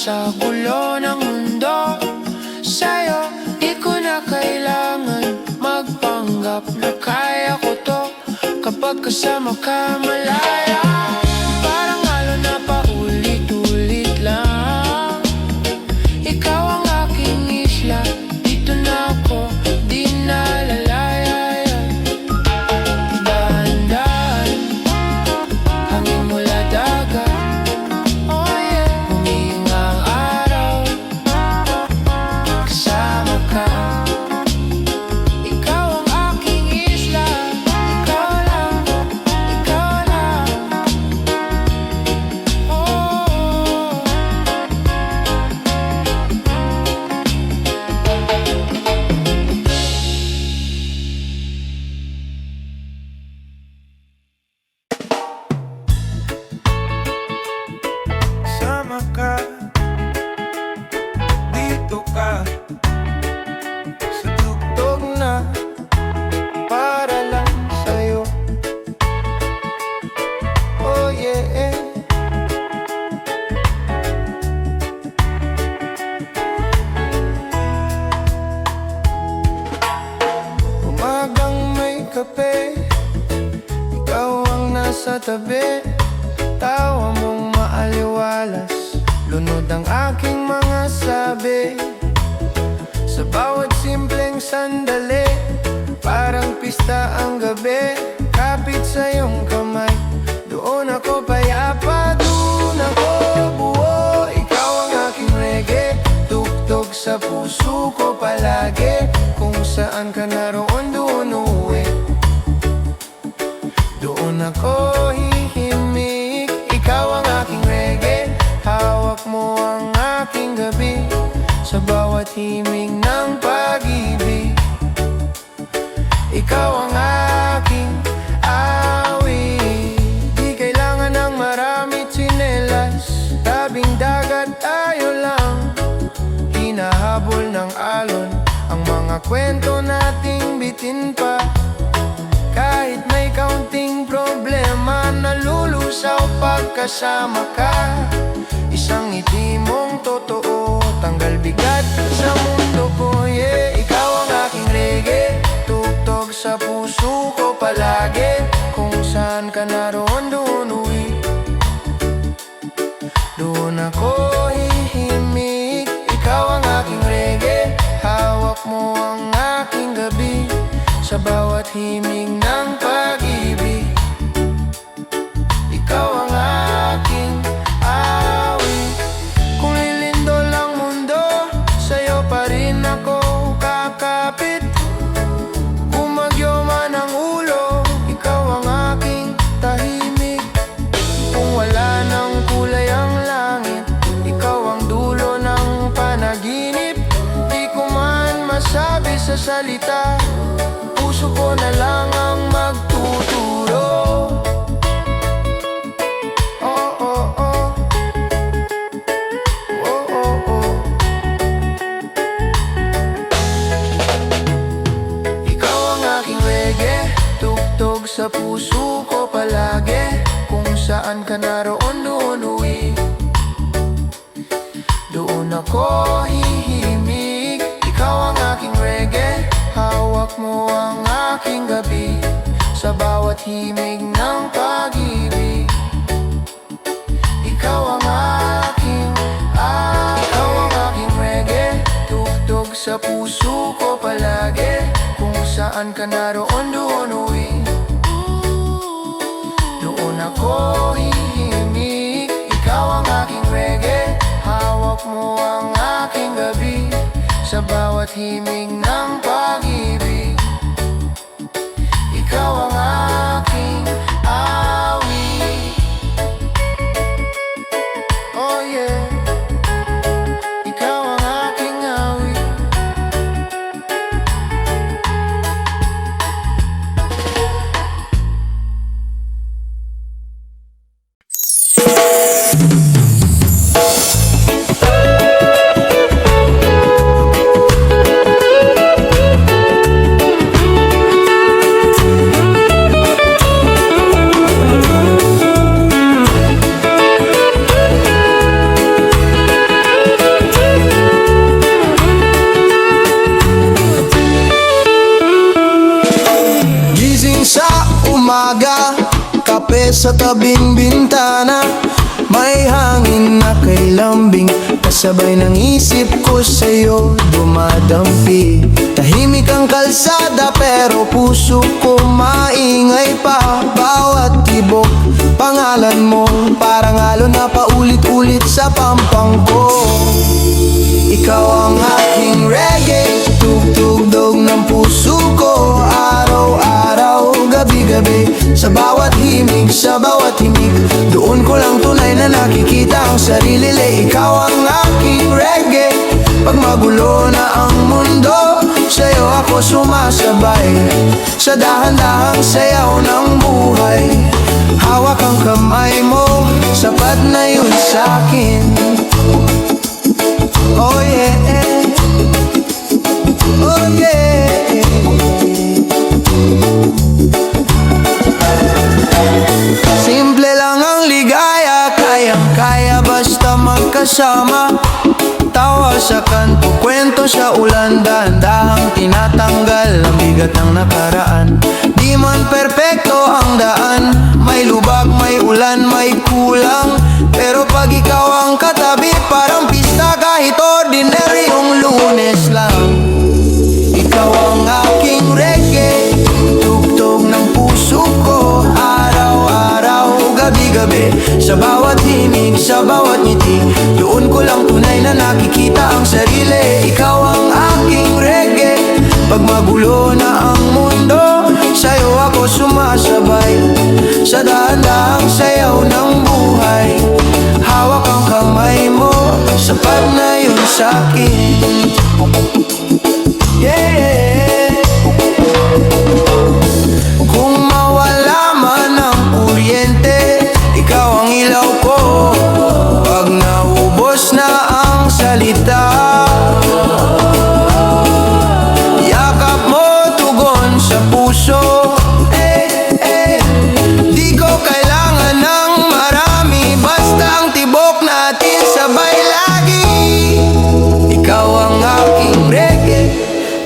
sa gulo ng mundo. Sa'yo, di ko na kailangan magpanggap na kaya ko to. Kapag kasama ka malaya, parang halo na paulit-ulit lang. Ikaw ang aking isla, dito na ako, di na lalaya. Dahan-dahan, hangin mula dagat. Oh yeah, humihinga ang araw, kasama ka. Ikaw ang aking isla, ikaw lang, ikaw lang. Oh, Sama ka, dito ka, sa tugtog na para lang sa'yo. Oh yeah. Umagang may kape, ikaw ang nasa tabi. Tawa mong maaliwalas, lunod ang aking mga sabi. Sa bawat simpleng sandali, parang pista ang gabi. Kapit sa iyong kamay, doon ako payapa, doon ako buo. Ikaw ang aking reggae, tugtog sa puso ko palagi. Kung saan ka naroon, doon uuwi, doon ako hihimik. Ikaw ang aking reggae, hawak mo ang aking gabi. Sa bawat himig ng pag-ibig, ikaw ang aking awit. Di kailangan ng marami tsinelas, tabing dagat tayo lang. Hinahabol ng alon ang mga kwento nating bitin pa. Kahit may kaunting problema, nalulusaw pagkasama ka. Isang ngiti mong totoo, tanggal bigat sa mundo ko, yeah. Ikaw ang aking reggae, tugtog sa puso ko palagi. Kung saan ka naroon, doon uwi, doon ako hihimik. Ikaw ang aking reggae, hawak mo ang aking gabi. Sa bawat himig ng pag-ibig, ikaw ang aking awit. Kung lilindol ang mundo, sa'yo pa rin ako kakapit. Kung magyo man ang ulo, ikaw ang aking tahimik. Kung wala ng kulay ang langit, ikaw ang dulo ng panaginip. Di ko man masabi sa salita, puso ko na lang ang magtuturo. Oh, oh, oh. Oh, oh, oh. Ikaw ang aking reggae, tugtog sa puso ko palagi. Kung saan ka naroon, doon uwi, doon ako hihimik. Ikaw ang aking reggae, hawak mo ang aking gabi. Sa bawat himig ng pag-ibig, ikaw ang aking ikaw ang aking reggae, tugtog sa puso ko palagi. Kung saan ka naroon, doon uwi, doon ako hihimik. Ikaw ang aking reggae, hawak mo ang aking gabi. Sa bawat himig ng pag-ibig, ikaw ang aking awit. Oh yeah, ikaw ang aking awit. sa tabing bintana. May hangin na kay lambing, kasabay ng isip ko sa'yo dumadampi. Tahimik ang kalsada pero puso ko maingay pa. Bawat tibok, pangalan mo, parang alon na paulit-ulit sa pampang ko. Ikaw ang aking reggae, tugtog ng puso ko. Araw-araw, gabi-gabi, sa bawat himig, sa bawat himig, doon ko lang tunay na nakikita ang sarili. Ikaw ang aking reggae, pag magulo na ang mundo, sa'yo ako sumasabay, sa dahan-dahang sayaw ng buhay. Hawak ang kamay mo, sapat na yun sa'kin. Oh yeah, oh yeah. Simple lang ang ligaya, kayang-kaya basta magkasama. Tawa sa kanto, kwento sa ulan, dahan-dahang tinatanggal ang bigat ng nakaraan. Di man perpekto ang daan, may lubag, may ulan, may kulang, pero pag ikaw ang katabi, parang pista kahit ordinaryong Lunes lang. Ikaw ang aking reggae, tugtog ng puso ko. Araw-araw, gabi-gabi, sa bawat himig, sa bawat ngiti, doon ko lang tunay na nakikita ang sarili. Ikaw ang aking reggae, pag magulo na ang mundo, sa'yo ako sumasabay, sa dahan-dahang sayaw ng buhay. Hawak ang kamay mo, sapat na yun sa'kin. Yeah. Kung mawala man ang kuryente, ikaw ang ilaw ko. Pag naubos na ang salita, yakap mo tugon sa puso. Di ko kailangan ng marami, basta ang tibok natin sabay lagi. Ikaw ang aking reggae,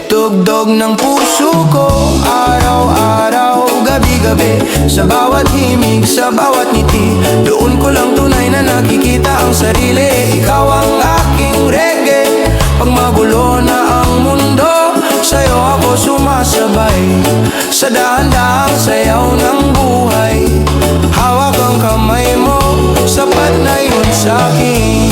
tugtog ng puso ko. Araw-araw, gabi-gabi, sa bawat himig, sa bawat ngiti, doon ko lang tunay na nakikita ang sarili. Ikaw ang aking reggae, pag magulo na ang mundo, sa'yo ako sumasabay, sa dahan-dahang sayaw ng buhay. Hawak ang kamay mo, sapat na yun sa'kin.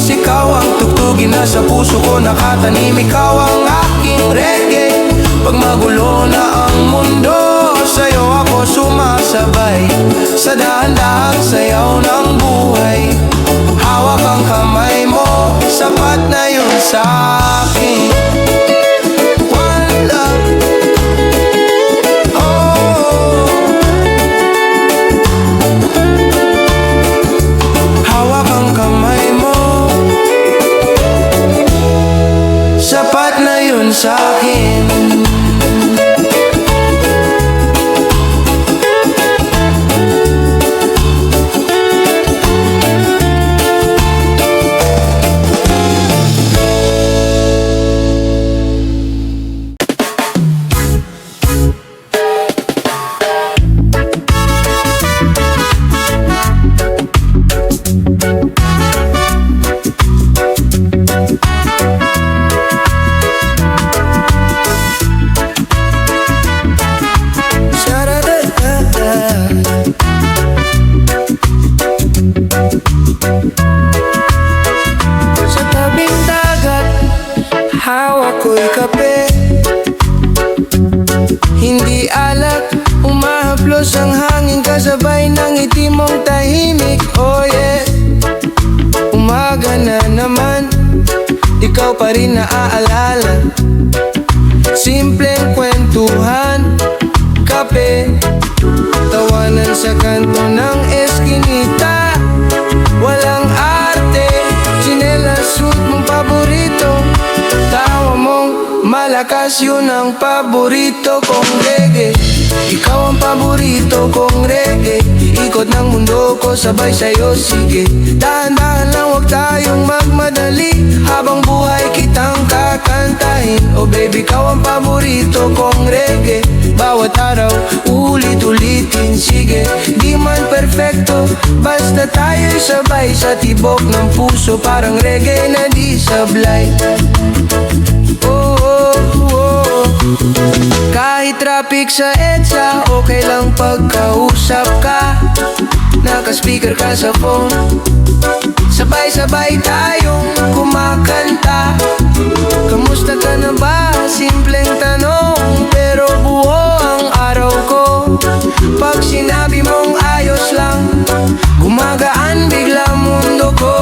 Ikaw ang tugtugin na sa puso ko nakatanim. Ikaw ang aking reggae, pag magulo na ang mundo, sa'yo ako sumasabay, sa dahan-dahang sayaw ng buhay. Hawak ang kamay mo, sapat na yun sa'kin. One love, oh. Hawak ang kamay mo, sapat na yun sa'kin. Sa tabing dagat, hawak ko'y kape. Hindi alak, umahaplos ang hangin, kasabay ng itim mong tahimik. Oh yeah, umaga na naman, ikaw pa rin naaalala. Simpleng kwentuhan, kape, tawanan sa kanto ng eskinita. Walang arte, tsinelas, suit mong paborito, tawa mong malakas, yun ang paborito kong reggae. Ikaw ang paborito kong reggae. Ikot ng mundo ko sabay sa'yo, sige. Dahan-dahan lang, huwag tayong magmadali. Habang buhay kitang kakantahin. Oh baby, ikaw ang paborito kong reggae. Bawat araw, ulit-ulitin, sige. Di man perfecto, basta tayo'y sabay sa tibok ng puso. Parang reggae na di sablay. Oh, oh, oh. Kahit traffic sa EDSA, okay lang pagkausap ka. Naka-speaker ka sa phone, sabay-sabay tayong kumakanta. Kamusta ka na ba? Simpleng tanong, pero buo ang araw ko. Pag sinabi mong ayos lang, gumagaan bigla mundo ko.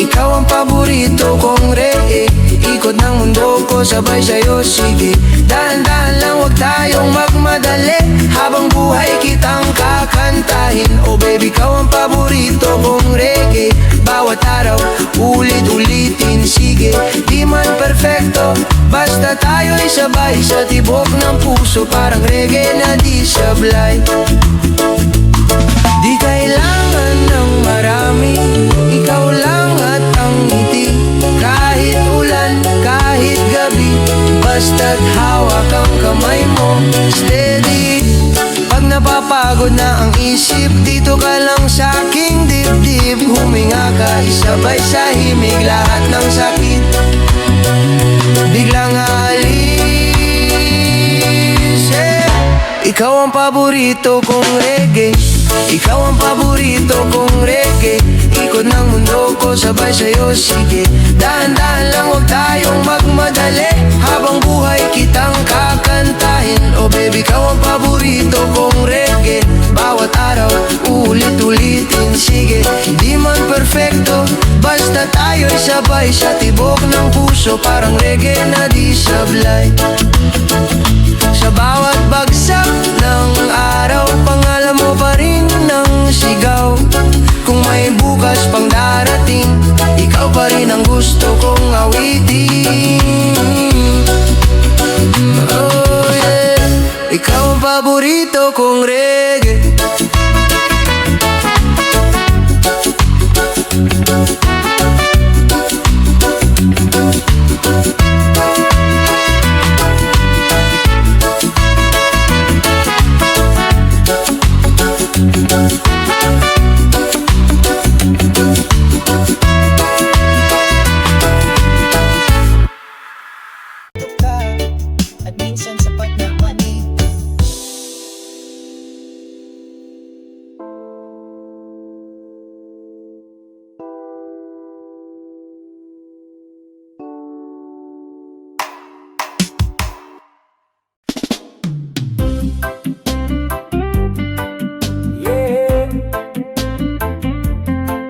Ikaw ang paborito kong reggae. Ikot ng mundo ko sabay sa'yo, sige. Dahan-dahan lang, huwag tayong magmadali. Habang buhay kitang kakantahin. Oh baby, ikaw ang paborito kong reggae. Bawat araw, ulit-ulitin, sige. Di man perfecto, basta tayo'y sabay sa tibok ng puso. Parang reggae na di sablay. Di kailangan ng marami, ikaw lang at ang ngiti. Kahit ulan, kahit gabi, basta't hawak ang kamay mo, steady. Pag napapagod na ang isip, dito ka lang sa aking dibdib. Huminga ka, isabay sa himig, lahat ng sakit biglang aalis, yeah. Ikaw ang paborito kong reggae. Ikaw ang paborito kong reggae. Ikot ng mundo ko sabay sa'yo, sige. Dahan-dahan lang, huwag tayong magmadali. Habang buhay kitang kakantahin. Oh baby, ikaw ang paborito kong reggae. Bawat araw, ulit-ulitin, sige. Di man perfecto, basta tayo'y sabay sa tibok ng puso. Parang reggae na di sablay. Sa bawat bagsak ng araw, pangalan mo pa rin ng sigaw. Kung may bukas pang darating, ikaw pa rin ang gusto kong awitin. Oh yeah, ikaw ang paborito kong reggae. At minsan sapat na mani. Yeah.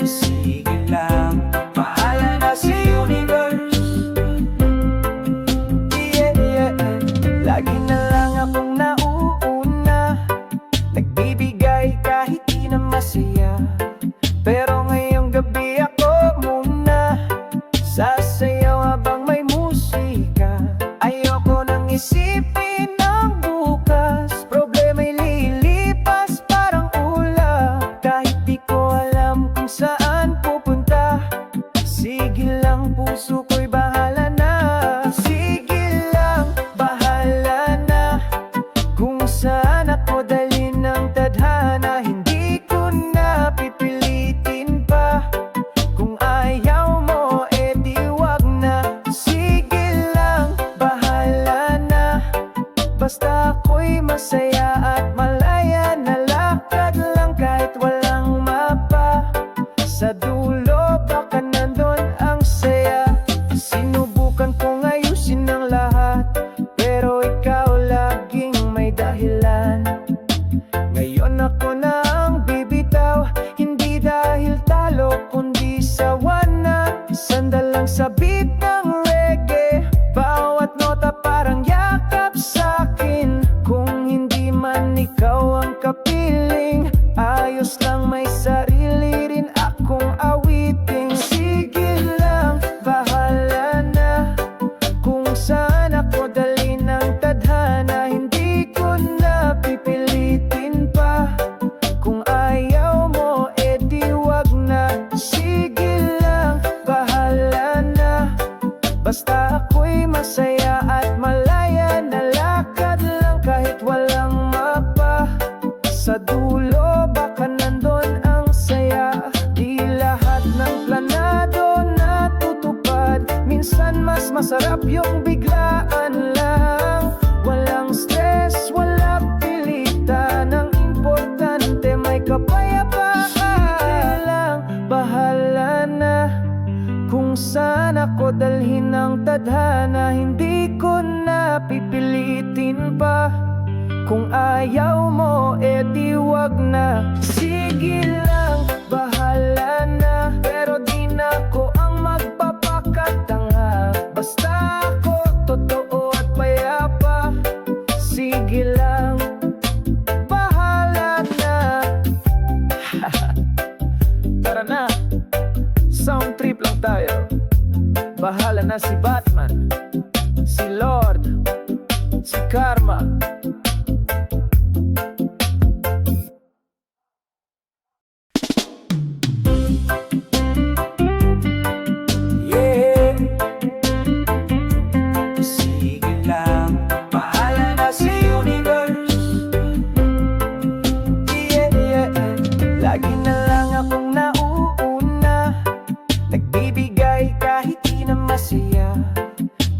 Sige lang, bahala na si universe. Yeah, yeah. Lagi na lang akong nauuna, nagbibigay kahit di na masaya. Pero ngayong gabi ako muna sasayaw habang may musika. Ayoko nang isipin ang bukas, problema'y lilipas parang ulap. Kahit di ko alam kung saan pupunta, sige lang puso ko'y bahala na. Sige lang, bahala na. Kung saan ako dalhin ng tadhana, hindi ko na pipilitin pa. Kung ayaw mo, edi wag na. Sige lang, bahala na. Basta ako'y masaya at malaya. Nalakad lang kahit walang mapa. Sa dulo baka nandun ang saya. Sinubukan kong ayusin ang lahat, pero ikaw laging may dahilan. Ngayon ako na ang bibitaw, hindi dahil talo kundi sawa na. Sandalang sabit ng reggae, bawat nota parang yakap sa'kin. Kung hindi man ikaw ang kapiling, ayos lang may sarili rin akong awiting. Sige lang, bahala na. Kung saan ako dalhin ng tadhana, hindi ko ako'y masaya at malaya. Nalakad lang kahit walang mapa. Sa dulo baka nandun ang saya. Di lahat ng planado natutupad. Minsan mas masarap yung biglaan lang. Walang stress, wala pilitan. Ang importante may kapayapaan lang. Bahala na kung saan ako dalhin ng tadhana. Hindi ko na pipilitin pa. Kung ayaw mo, edi wag na. Sige lang, bahala na. Pero di na ko ang magpapakatanga. Basta ako totoo at payapa. Sige lang, bahala na. Tara na, sound trip lang tayo. Bahala na si Batman, si Lord, si Karma. Yeah. Sige lang, bahala na si Universe. Yeah, yeah. Lagi na lang akong nauuna, nagbibigay kahit di na masaya.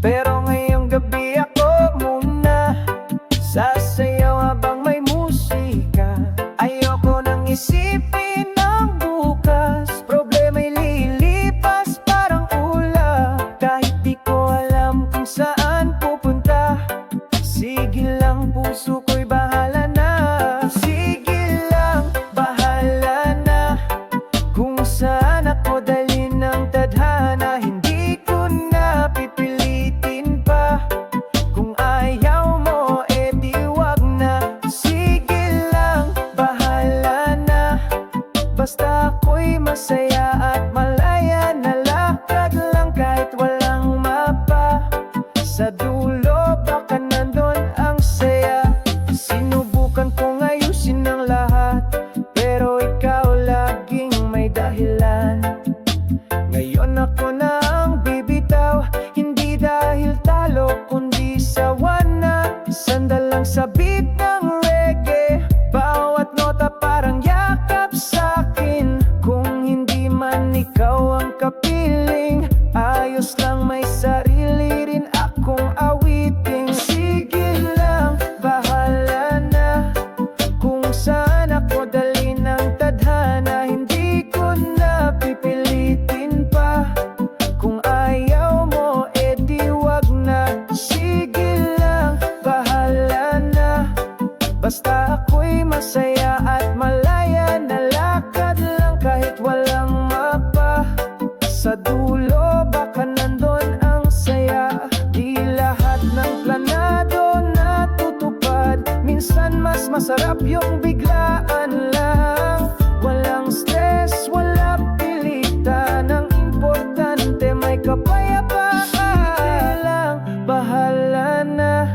Pero ngayong gabi ako muna sasayaw habang may musika. Ayoko nang isipin ang bukas. Problema'y lilipas parang ulap. Kahit di ko alam kung saan pupunta. Sige lang, puso ko'y bahala na. Sige lang, bahala na. Kung saan ako dalhin ng tadhana. Hindi ko na pipilitin pa. Kung ayaw mo, edi wag na. Sige lang, bahala na. Basta ako'y masaya at malaya. Nalakad lang kahit walang mapa. Sa dulo baka nandun ang saya. Sinubukan kong ayusin ang lahat, pero ikaw laging may dahilan. Ngayon ako na ang bibitaw, hindi dahil talo kundi sawa na. Sandal lang sa beat ng reggae, bawat nota parang yakap sa'kin. Kung hindi man ikaw ang kapiling, ayos lang may sarili rin akong awiting. Sige lang, bahala na. Kung saan ako dalhin ng tadhana. Hindi ko na pipilitin pa. Kung ayaw mo, edi wag na. Sige lang, bahala na. Basta ako'y masaya at malaya. Nalakad lang kahit walang mapa. Sa dulo baka nandun ang saya. Di lahat ng planado natutupad. Minsan mas masarap yung biglaan lang. Walang stress, wala pilitan. Ang importante may kapayapaan. Sige lang, bahala na.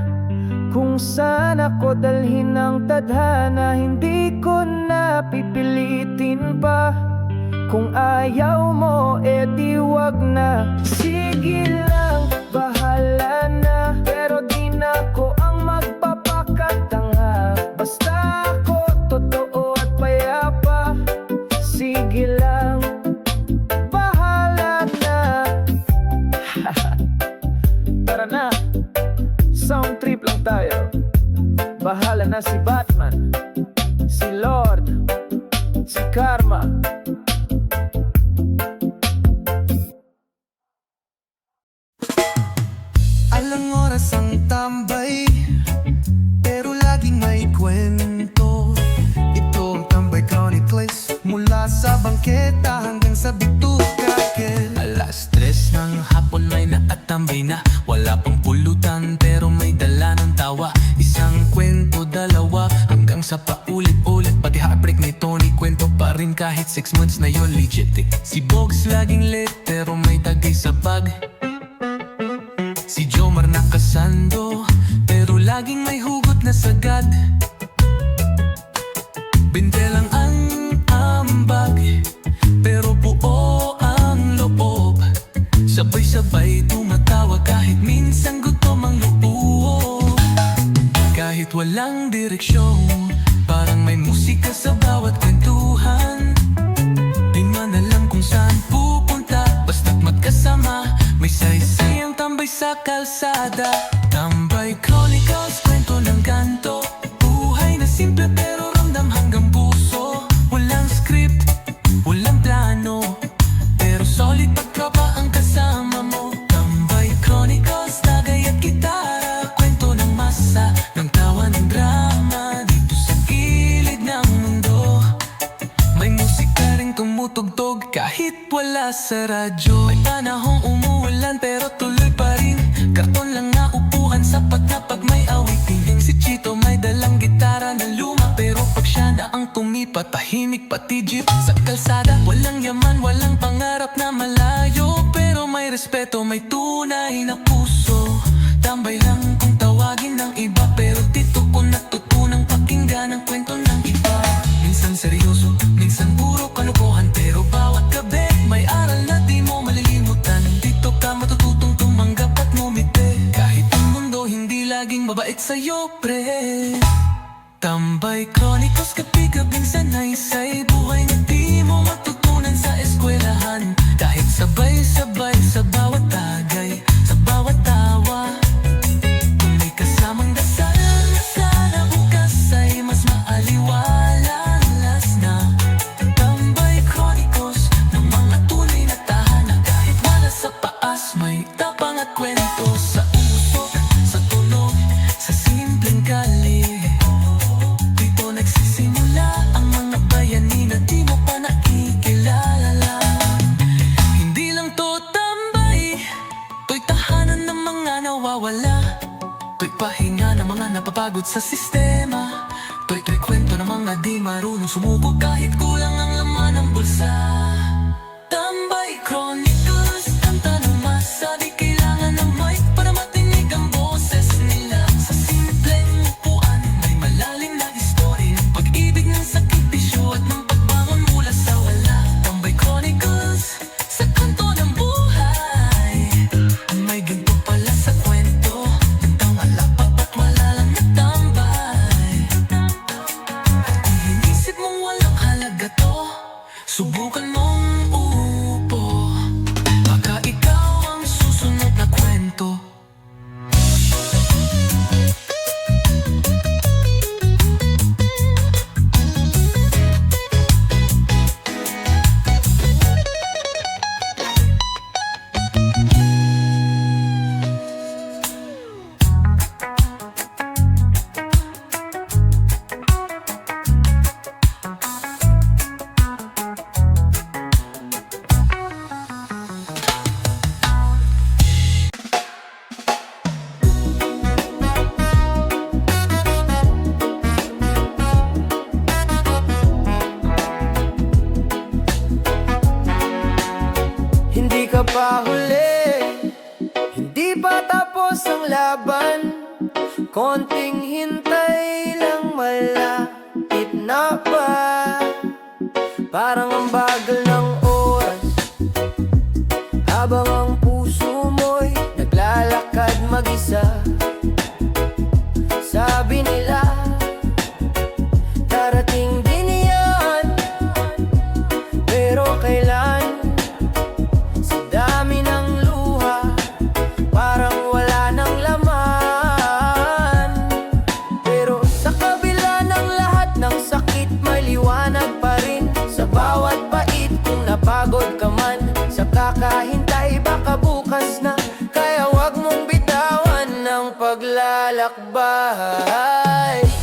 Kung saan ako dalhin ng tadhana. Hindi ko na pipilitin pa. Kung ayaw mo, edi wag na. Sige lang, bahala na. Pero di na ko ang magpapakatanga. Basta ako totoo at payapa. Sige lang, bahala na. Tara na, sound trip lang tayo. Bahala na si Batman, si Lord, si Karma. Alang oras ang tambay, pero laging may kwento. Ito ang Tambay Chronicles, mula sa bangketa hanggang sa bituka. Alas 3 ng hapon may naatambay na. Wala pang pulutan pero may dala ng tawa. Isang kwento, dalawa, hanggang sa paulit-ulit. Pati heartbreak ni Tony, kwento pa rin kahit 6 months na yun legit eh. Si Bogs laging late pero may tagay sa bag. Si Jomar nakasando, pero laging may hugot na sagad. Binte lang ang ambag, pero buo ang loob. Sabay-sabay tumatawa kahit minsan direksyon. Parang may musika sa bawat kwentuhan. Di man alam kung saan pupunta, basta't magkasama, may saysay ang tambay sa kalsada. Tambay Chronicles, kwento ng ganto. Buhay na simple pero ramdam hanggang puso. Walang script, walang plano, pero solid pagtropa ang kasama mo. Tambay Chronicles, tagay at gitara, kwento ng masa, ng tawa ng drama, dito sa gilid ng mundo. May musika ring tumutugtog kahit wala sa radyo. May panahong umuulan pero tuloy pa rin. Karton lang na upuan, sapat na pag may awitin. Si Chito may dalang gitara na luma, pero pag siya na ang tumipat, tahimik pati jeep sa kalsada. Walang yaman, walang pangarap na malayo, pero may respeto, may tunay na puso. Tambay lang kung tawagin ng iba, pero dito ko natutunang pakinggan ang kwento ng iba. Minsan seryoso, minsan puro kalokohan, pero bawat gabi may aral na di mo malilimutan. Dito ka matututong tumanggap at ngumiti, kahit ang mundo hindi laging mabait sa'yo, pre. Tambay Chronicles, gabi-gabing sanaysay, buhay na di mo matutunan sa eskwelahan. Kahit sabay-sabay sa bawat tagay, sa bawat tawa, kung may kasamang dasal na sana bukas ay mas maaliwalas na. Tambay Chronicles, ng mga tunay na tahanan. Kahit wala sa paas, may tapang at kwento sa usok, sa tunog, sa simpleng gali. Dito nagsisimula ang mga bayani na di mo pa nakikilala lang. Hindi lang to tambay, to'y tahanan ng mga nawawala. To'y pahinga ng mga napapagod sa sistema. To'y kwento ng mga di marunong sumubok kahit kulang ang laman ng bulsa. Tambay Chronicles, kanta ng masa, di kailangan ng mic para matinig ang boses nila. Sa simpleng upuan, may malalim na istorya, pag-ibig ng sakripisyo at ng pagbangon mula sa wala. Tambay Chronicles, sa kanto ng buhay, may ginto pala sa kwento, kantang alapap at malalang natambay. At kung inisip mong walang halaga to, subukan mong uupo, baka ikaw ang susunod na kwento. Hindi ka pa huli, hindi pa tapos ang laban. Konting hintay lang, malapit na ba? Parang ang bagal ng oras, habang ang puso mo'y naglalakad mag-isa. Sabi nila, darating din yan, pero kailan? Sa dami ng luha, parang wala nang laman. Pero sa kabila ng lahat ng sakit, may liwanag pa rin sa bawat bait. Kung napagod ka man sa kakahintay, baka bukas na, kaya wag mong bitawan ng paglalakbay.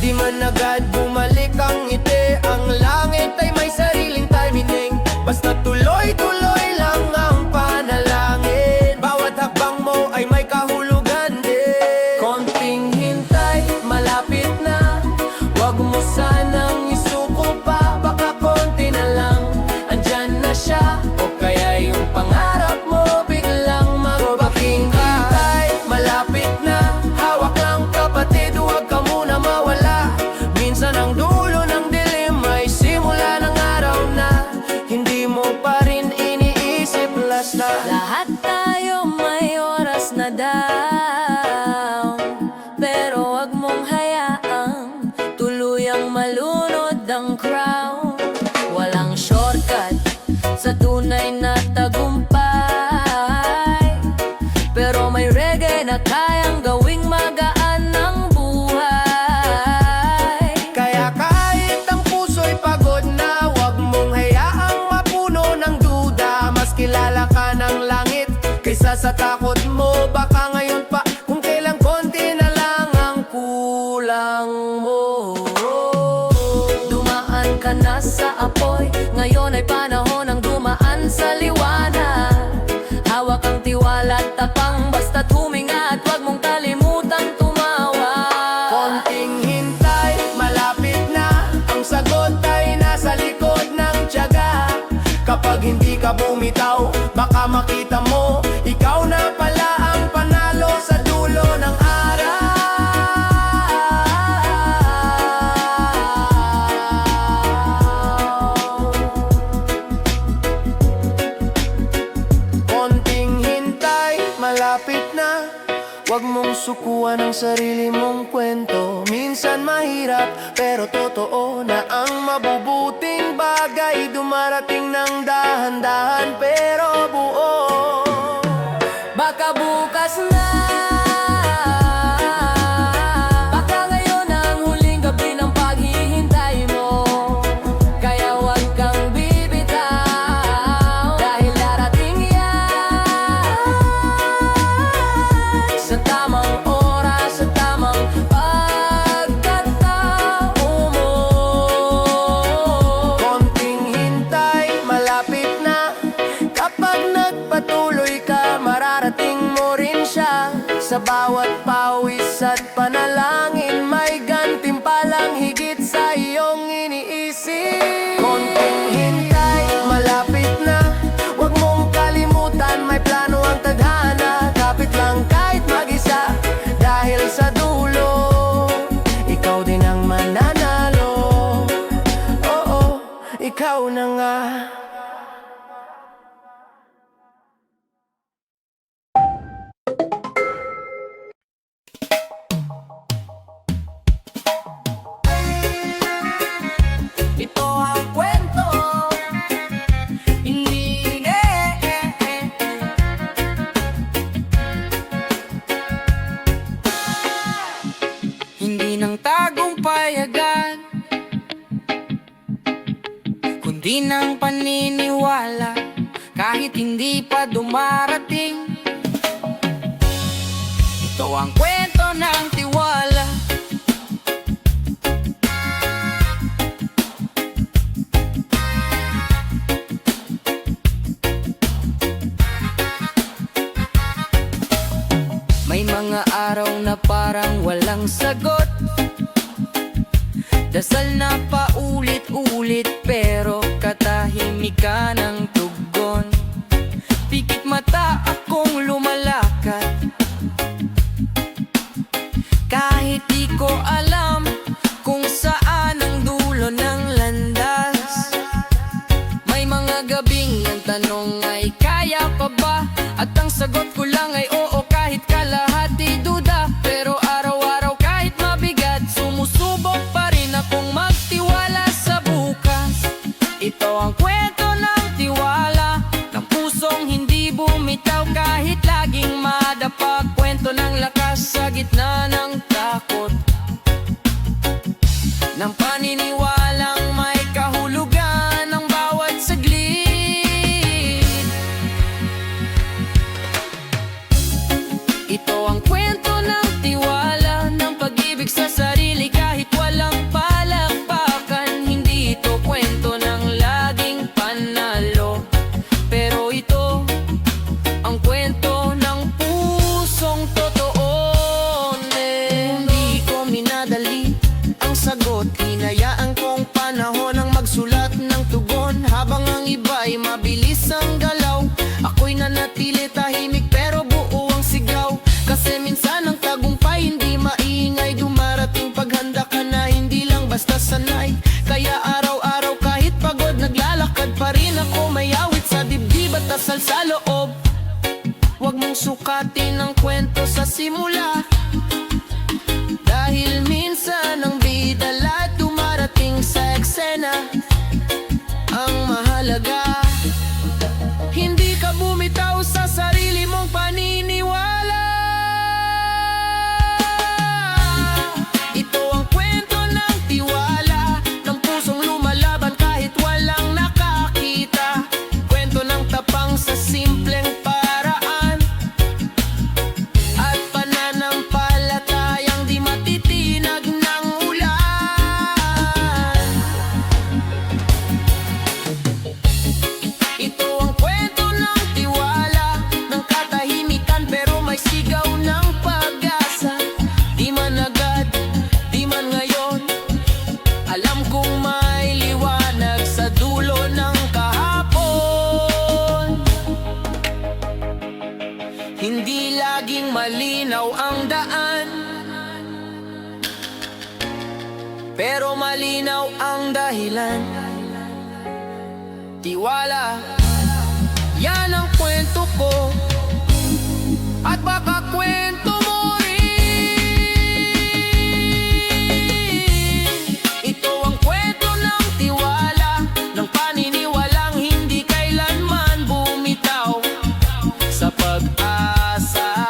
Di man agad bumalik ang ngiti, ang langit ay may sariling timing. Basta tuloy-tuloy lang ang panalangin, bawat hakbang mo ay may kahulugan din. Konting hintay, malapit na, wag mo sanang isuko pa, baka konti na lang, andyan na siya. O kaya yung pangarap mo biglang magbaking. Hintay, malapit na, hawak lang kapatid, huwag ka muna mawala. Minsan ang dulo ng dilim ay simula ng araw na hindi mo pa rin iniisip last na. Lahat tayo may oras na down, pero wag mong hayaang na sa takot mo. Baka ngayon pa, kung kailang konti na lang ang kulang mo. Dumaan ka na sa apoy, ngayon ay panahon ng dumaan sa liwanag. Hawak ang tiwala at tapang, basta't huminga at huwag mong kalimutang tumawa. Konting hintay, malapit na. Ang sagot ay nasa likod ng tiyaga. Kapag hindi ka bumitaw, baka makita mo, ikaw na pala ang panalo sa dulo ng araw. Konting hintay, malapit na. Huwag mong sukuan ang sarili mong kwento. Minsan mahirap, pero totoo na ang mabubuting bagay dumarating ng dahan-dahan pero buo. Baka bukas na, baka ngayon ang huling gabi ng paghihintay mo. Kaya huwag kang bibitaw, dahil darating yan sa tamang oras, sa tamang pagkatao mo. Konting hintay, malapit na. Kapag nagpatuloy ka, mararating mo rin siya. Sa bawat pawis at panalangin, may gantimpalang higit sa iyong iniisip. Konting hintay, malapit na. Huwag mong kalimutan, may plano ang tadhana. Kapit lang kahit mag-isa, dahil sa dulo, ikaw din ang mananalo. Oo, ikaw na nga. Ito ang kwento, hindi Hindi ng tagumpay agad, kundi ng paniniwala. Kahit hindi pa dumarating, ito ang kwento ng tiwala. May mga araw na parang walang sagot, dasal na paulit-ulit pero katahimikan ng tugon. Pikit mata akong lumalakad, kahit di ko alam kung saan ang dulo ng landas. May mga gabing ang tanong ay kaya pa ba? At ang sagot ko lang ay oo, kahit kalahati duda. Pero araw-araw kahit mabigat, sumusubok pa rin akong magtiwala sa bukas. Ito ang kwento ng tiwala, ng pusong hindi bumitaw kahit laging madapa. Kwento ng lakas sa gitna ng takot, ng paniniwalang may kahulugan ng bawat saglit. Ito ang kwento ng tiwala, ng pag-ibig sa sarili kahit walang palakpakan. Hindi ito kwento ng laging panalo, pero ito ang kwento ng pusong totoo. Hindi ko minadali ang sagot, hinayaan kong panahon ang magsulat ng tugon. Habang ang iba'y mabilis ang galaw, ako'y nanatili tahimik pero buo ang sigaw. Kasi minsan ang tagumpay hindi maingay, dumarating paghanda ka na hindi lang basta sanay. Kaya araw-araw kahit pagod, naglalakad pa rin ako, may awit sa dibdib at dasal sa loob. Huwag mong sukatin ang kwento sa simula, dahil minsan ang bida lahat dumarating sa eksena. Ang mahalaga, hindi ka bumitaw sa sarili mong paniniwala. Ito ang kwento ng tiwala, ng pusong lumalaban kahit walang nakakita. Kwento ng tapang sa simpleng paraan, Hindi laging malinaw ang daan, pero malinaw ang dahilan. Tiwala, yan ang kwento ko, at baka kwento mo rin. Ito ang kwento ng tiwala, ng paniniwalang hindi kailanman bumitaw sa pag-asa.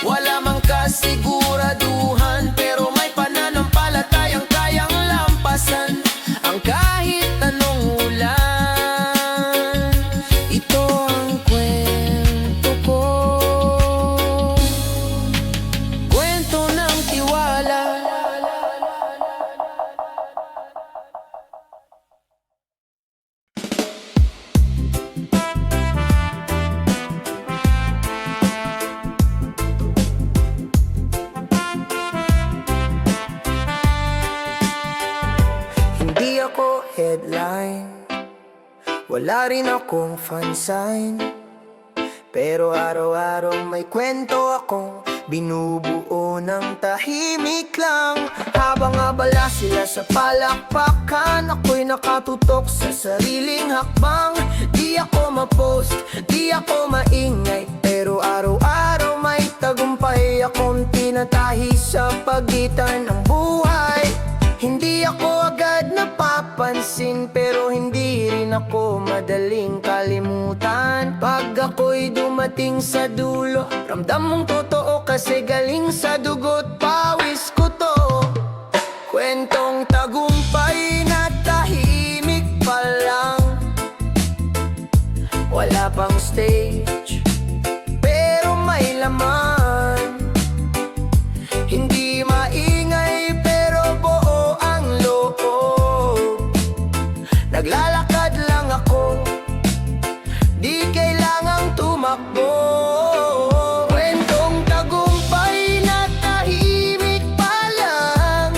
Wala mang kasiguraduhan, pero may pananampalatayang kayang lampasan ang kahit anong ulan. Ito ang kwento ko, kwento ng tiwala. Hindi ako headline, wala rin akong fansign, pero araw-araw may kwento akong binubuo ng tahimik lang. Habang abala sila sa palakpakan, ako'y nakatutok sa sariling hakbang. Di ako ma-post, di ako maingay, pero araw-araw may tagumpay akong tinatahi sa pagitan ng buhay. Hindi ako agad napapansin, pero hindi rin ako madaling kalimutan. Pag ako'y dumating sa dulo, ramdam mong totoo kasi galing sa dugo't pawis ko to. Kwentong tagumpay na tahimik pa lang, wala pang stage, pero may laman. Hindi maingay pero buo ang loob. Naglalakad lang ako, di kailangang tumakbo. Kwentong tagumpay na tahimik pa lang,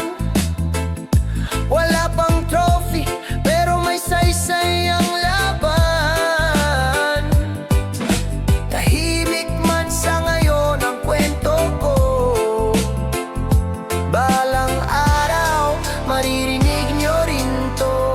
wala pang trophy pero may saysay ang laban. Tahimik man sa ngayon ang kwento ko, balang araw maririnig nyo rin to.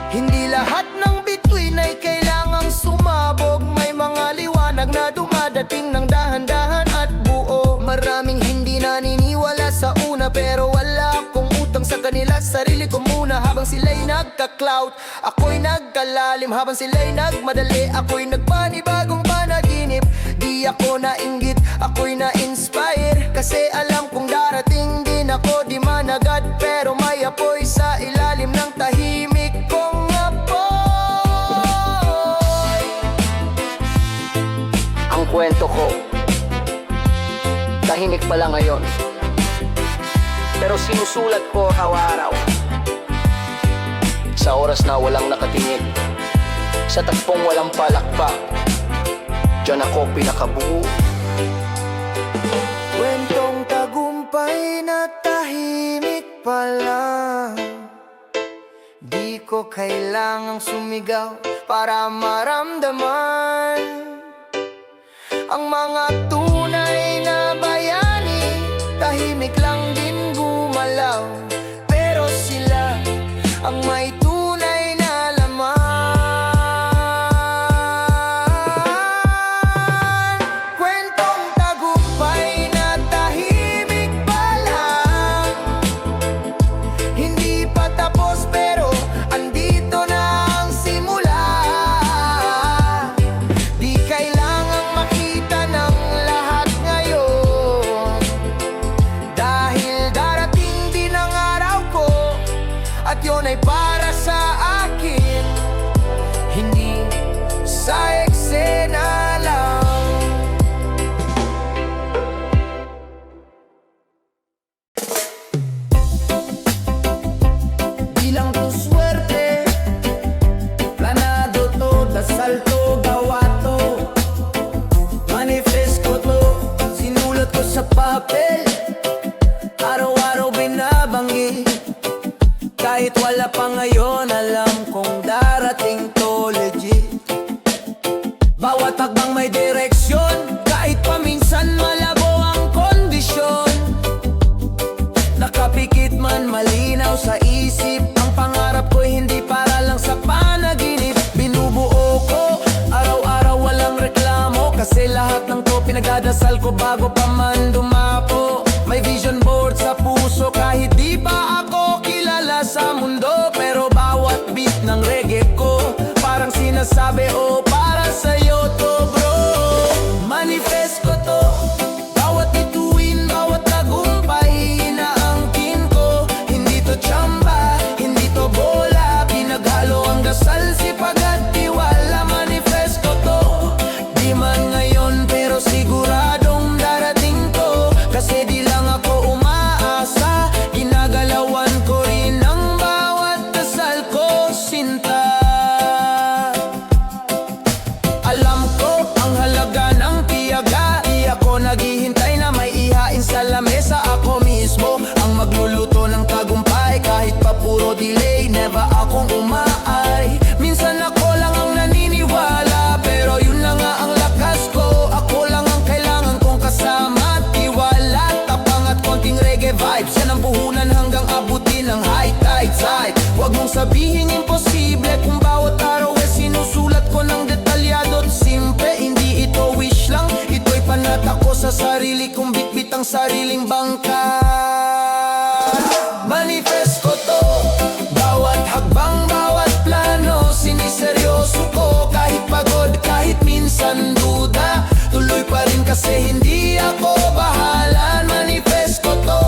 Hindi lahat ng bituin ay kailangang sumabog, may mga liwanag na dumadating ng dahan-dahan at buo. Maraming hindi naniniwala sa una, pero wala akong utang sa kanila. Sarili ko muna habang sila'y nagka-clout, ako'y nagkalalim. Habang sila'y nagmadali, ako'y nagpanibagong panaginip. Di ako nainggit, ako'y na-inspire, kasi alam kong darating din ako. Di man agad pero may apoy sa ilalim ng tahimik kong apoy. Ang kwento ko, tahimik pa lang ngayon, pero sinusulat ko araw-araw. Sa oras na walang nakatingin, sa tagpong walang palakpak, diyan ako pinakabuo. Kwentong tagumpay na tahimik pa lang, di ko kailangang sumigaw para maramdaman ang mga tunay na bayani. Tahimik lang din gumalaw, pero sila ang may tunay na laman. Kwentong tagumpay na tahimik pa lang, hindi pa tapos pero andito na ang simula. Di kailangang makita ng lahat ngayon, dahil darating din ang araw ko, at yun ay para sa akin, hindi sa eksena lang. Di lang to swerte, planado to, dasal to, gawa to, manifest ko to, sinulat ko sa papel, araw-araw binabanggit. Kahit wala pa ngayon, alam kong darating to legit. Dinadasal ko bago pa man dumapo. May vision board sa puso kahit di pa ako kilala sa mundo. Pero bawat beat ng reggae ko parang sinasabi, oh, para sa'yo to bro. Manifest ko to, bawat bituin, bawat tagumpay inaangkin ko. Hindi to tsamba, hindi to bola, pinaghalo ang dasal, sipag at tiwala. Manifest ko to, di man ngayon pero siguradong darating to. Kasi di lang ako umaasa, ginagalawan ko rin ang bawat dasal ko, sinta. Alam ko ang halaga ng tiyaga, di ako naghihintay na may ihain sa lamesa. Ako mismo ang magluluto ng tagumpay, kahit pa puro delay, never akong umaay. Minsan ako lang ang naniniwala, pero yun na nga ang lakas ko. Ako lang ang kailangan kong kasama, tiwala, tapang at konting reggae vibes. Yan ang puhunan hanggang abutin ng high tide side. Huwag mong sabihin imposible kung bawat araw ay sinusulat ko ng detalyado at simple. Hindi ito wish lang, ito'y panata ko sa sarili kong bitbit ang sariling bangka. Manifest ko to, bawat hakbang, bawat plano, siniseryoso ko. Kahit pagod, kahit minsan duda, tuloy pa rin kasi hindi ako bahala. Manifest ko to,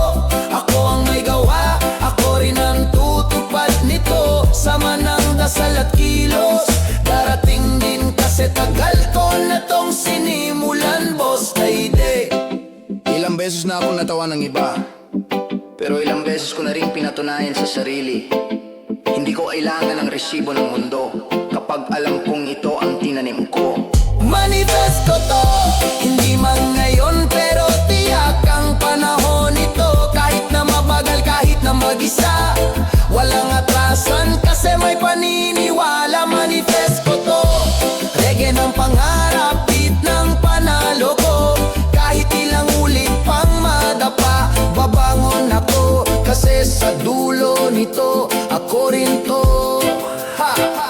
ako ang may gawa, ako rin ang tutupad nito. Sama ng dasal at kilos, darating din kasi tagal ko na tong sinimulan, boss Tayde. Ilang beses na akong natawa ng iba, pero ilang beses ko na rin pinatunayan sa sarili. Hindi ko kailangan ng resibo ng mundo kapag alam kong ito ang tinanim ko. Manifest ko to, hindi man ngayon pero tiyak ang panahon ito. Kahit na mabagal, kahit na mag-isa, walang atrasan kasi may paniniwala. Manifest ko to, reggae ng pangarap, beat ng panalo ko. Kahit ilang ulit pang madapa, babangon ako kasi sa dulo nito ako rin to. Ha, ha, ha.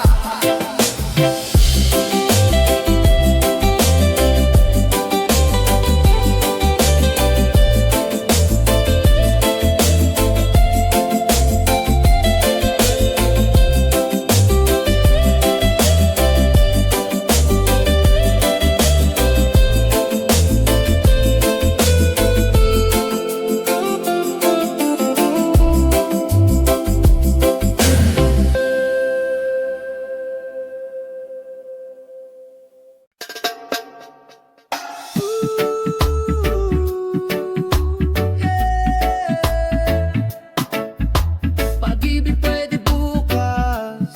Pag-ibig pwede bukas,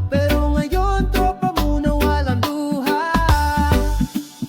pero ngayon tropa muna walang duha.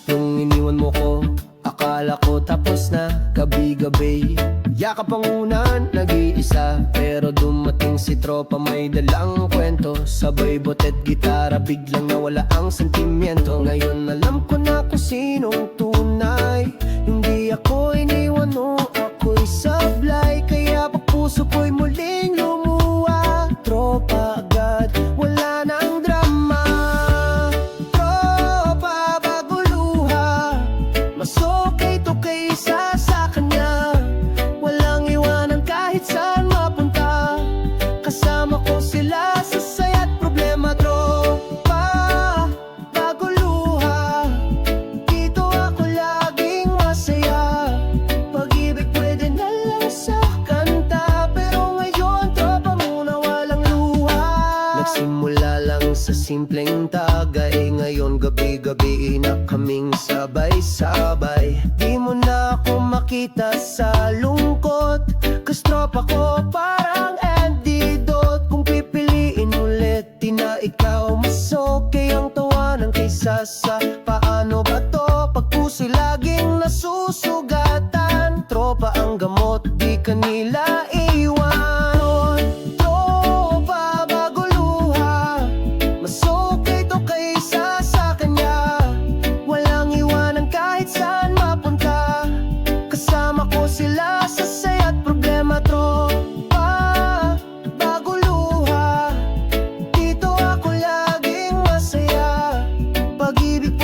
Nung iniwan mo ko, akala ko tapos na. Gabi-gabi, yakap ang unan, nag-iisa. Pero dumating si tropa, may dalang kwento. Sabay botet gitara, biglang nawala ang sentimiento. Ngayon alam ko na kung sinong tunay. Hindi ako iniwan mo, ako'y sablay. Kaya pag puso ko'y muling lumuha, tropa agad, wala nang drama. Tropa bago luha, mas okay to kaysa sa kanya. Walang iwanan kahit saan mapunta, kasama ko sila sa saya't problema. Tropa bago luha, dito ako laging masaya. Pag-ibig pwede na lang sa kanta, pero ngayon tropa muna walang luha. Nagsimula lang sa simpleng tagay, ngayon gabi-gabi na kaming sabay-sabay. Di mo na ako makita sa lungkot, kas tropa ko parang antidote. Kung pipiliin ulit, di na ikaw mas okay ang tawanan kaysa sa paano ba to. Pag puso'y laging nasusugatan, tropa ang gamot, di kanila iwan. Tropa bago luha, mas okay to kaysa sa kanya. Walang iwanan kahit saan mapunta, kasama ko sila sa saya't problema. Tropa bago luha, dito ako laging masaya. Pag-ibig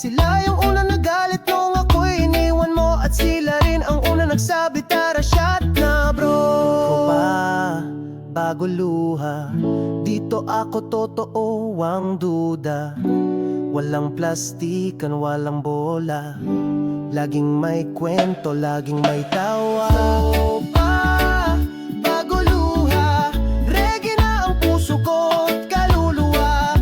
Sila yung una nagalit nung ako'y iniwan mo. At sila rin ang una nagsabi, tara shot na bro. Ikaw pa, bago luha, dito ako totoo ang duda. Walang plastikan, walang bola, laging may kwento, laging may tawa. Ikaw pa, bago luha, reggae na ang puso ko at kaluluwa.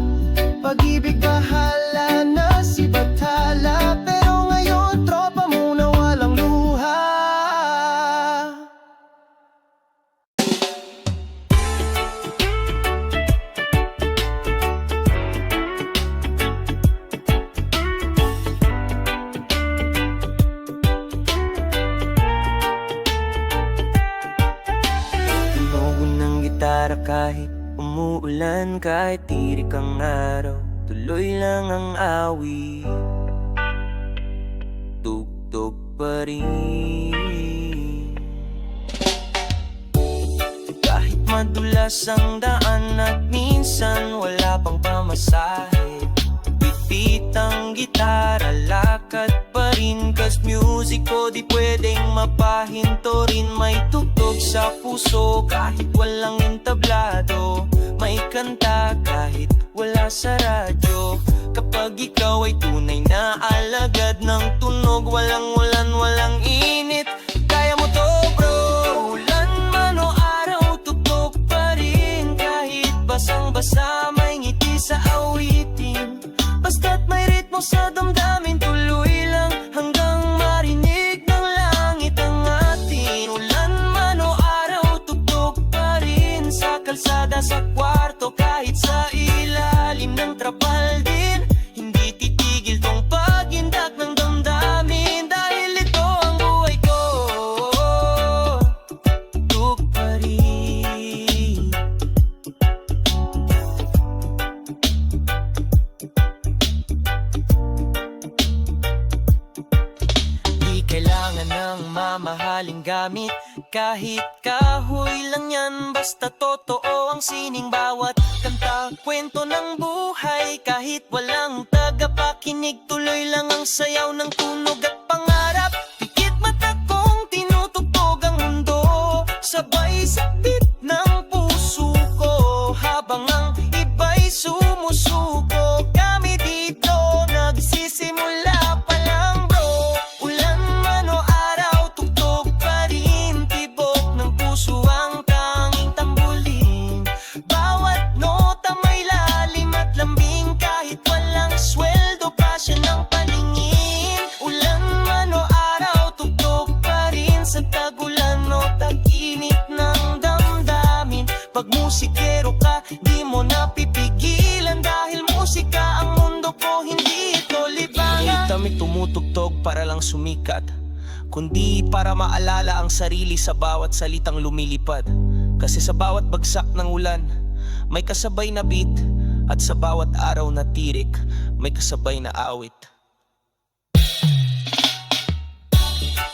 Pag-ibig bahala na si Bathala, pero ngayon tropa muna walang luha. Tumugon ng gitara kahit umuulan, kahit tirik ang araw, tuloy lang ang awit, tugtog pa rin. Kahit madulas ang daan at minsan wala pang pamasahe, bitbit ang gitara, lakad pa rin. Cause music ko di pwedeng mapahinto rin. May tugtog sa puso kahit walang entablado, may kanta kahit wala sa radyo. Kapag ikaw ay tunay na alagad ng tunog, walang ulan, walang init, kaya mo to bro. Ulan man o araw, tugtog pa rin. Kahit basang-basa, may ngiti sa awitin. Basta't may ritmo sa damdamin, tuloy lang hanggang marinig ng langit ang atin. Ulan man o araw, tugtog pa rin. Sa kalsada, sa kwarto, kahit sa ilalim ng trapal din, hindi titigil tong pagindak ng damdamin. Dahil ito ang buhay ko, tugtog pa rin. Di kailangan ng mamahaling gamit, kahit kahoy lang yan, basta totoo ang sining bawat kanta. Kwento ng buhay kahit walang tagapakinig, tuloy lang ang sayaw ng tunog at pangarap. Pikit mata kong tinutugtog ang mundo, sabay sakit ng puso ko, habang ang iba'y sumusuko. Kami dito nagsisimula pa lang bro. Ulan man o araw, tugtog pa rin. Tibok ng puso ang tanging tambulin. Bawat nota may lalim at lambing, kahit walang sweldo, pasya ng paningin. Ulan man o araw, tugtog pa rin. Sa tagulan o tag-init ng damdamin, pag musikero ka, di mo napipigilan. Dahil musika ang mundo ko, hindi ito libangan. Hindi kami tumutugtog para lang sumikat, kundi para maalala ang sarili sa bawat salitang lumilipad. Kasi sa bawat bagsak ng ulan, may kasabay na beat, at sa bawat araw na tirik, may kasabay na awit.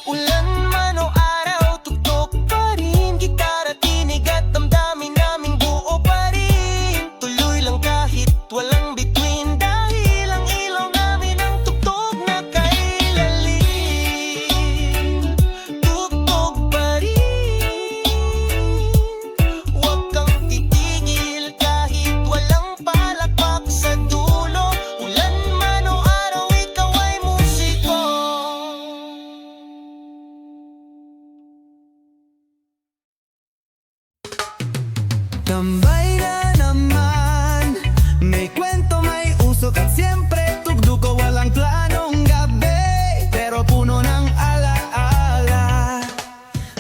Ulan man o araw, tugtog pa rin. Gitara, tinig at damdamin naming buo pa rin. Tuloy lang kahit walang between, dahil ang ilaw namin ang tugtog na kailalim. Tugtog pa rin. Huwag kang titigil kahit walang palakpak sa dulo. Ulan man o araw, ikaw ay musiko. Tambay na naman, may kwento, may usok at siyempre tugtog ko, walang planong gabi, pero puno ng alaala.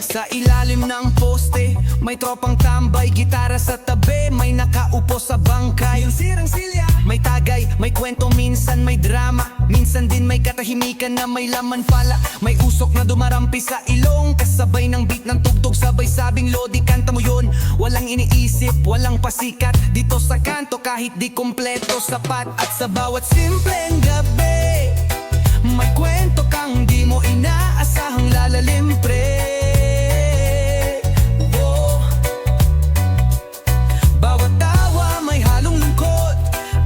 Sa ilalim ng poste, may tropang tambay, gitara sa tabi, may nakaupo sa bangkay. Yung sirang silya, may tagay, may kwento, minsan may drama, minsan din may katahimikan na may laman pala. May usok na dumarampi sa ilong, kasabay ng beat ng tugtog, sabay sabing lodi, kanta mo yun. Walang iniisip, walang pasikat, dito sa kanto kahit di kompleto sapat. At sa bawat simpleng gabi, may kwento kang di mo inaasahang lalalim pre. Oh. Bawat tawa may halong lungkot,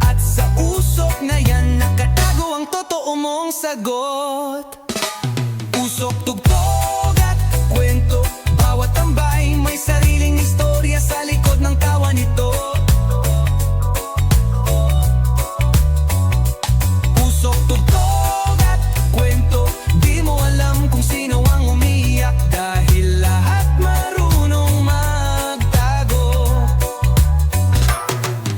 at sa usok na yan nakatago ang totoong totoong sagot. Usok, tugtog at kwento, bawat tambay may sariling istorya sa likod ng tawa nito. Usok, tugtog at kwento, di mo alam kung sino ang umiyak, dahil lahat marunong magtago.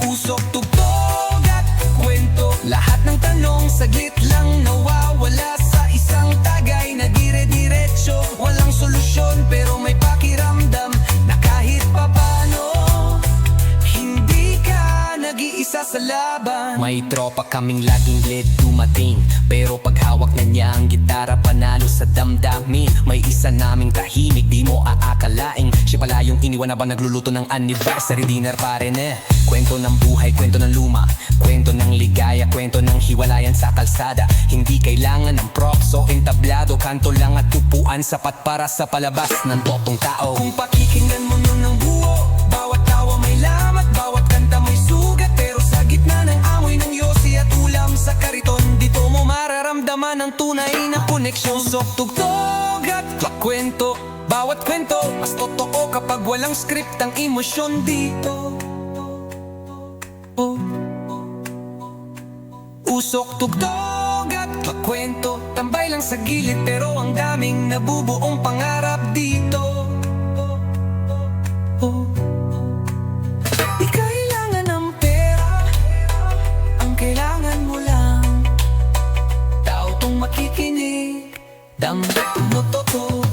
Usok, tugtog at kwento, lahat ng tanong saglit lang nawawala sa isang tagay na dire-diretso. Walang solusyon pero may pakiramdam na kahit papano hindi ka nag-iisa sa laban. May tropa kaming laging late dumating, pero pag hawak na niya ang gitara panalo sa damdamin. May isa naming tahimik, di mo aakalaing siya pala yung iniwan na ba nagluluto ng anniversary dinner pa rin eh. Kwento ng buhay, kwento ng luma, kwento ng ligaya, kwento ng hiwalayan sa kalsada. Hindi kailangan ng props o entablado, kanto lang at tupuan sapat para sa palabas ng totoong tao. Kung pakikinggan mo nun ng buo, bawat tawa may lamat, bawat kanta may sugat. Pero sa gitna ng amoy ng yosi at ulam sa kariton, dito mo mararamdaman ang tunay na koneksyon. Usok, tugtog at kwento, bawat kwento mas totoo kapag walang script ang emosyon dito. Usok, tugtog at kwento, tambay lang sa gilid pero ang daming nabubuong pangarap dito. Di kailangan ng pera, ang kailangan mo lang tao tong makikinig, damdamin mo totoo.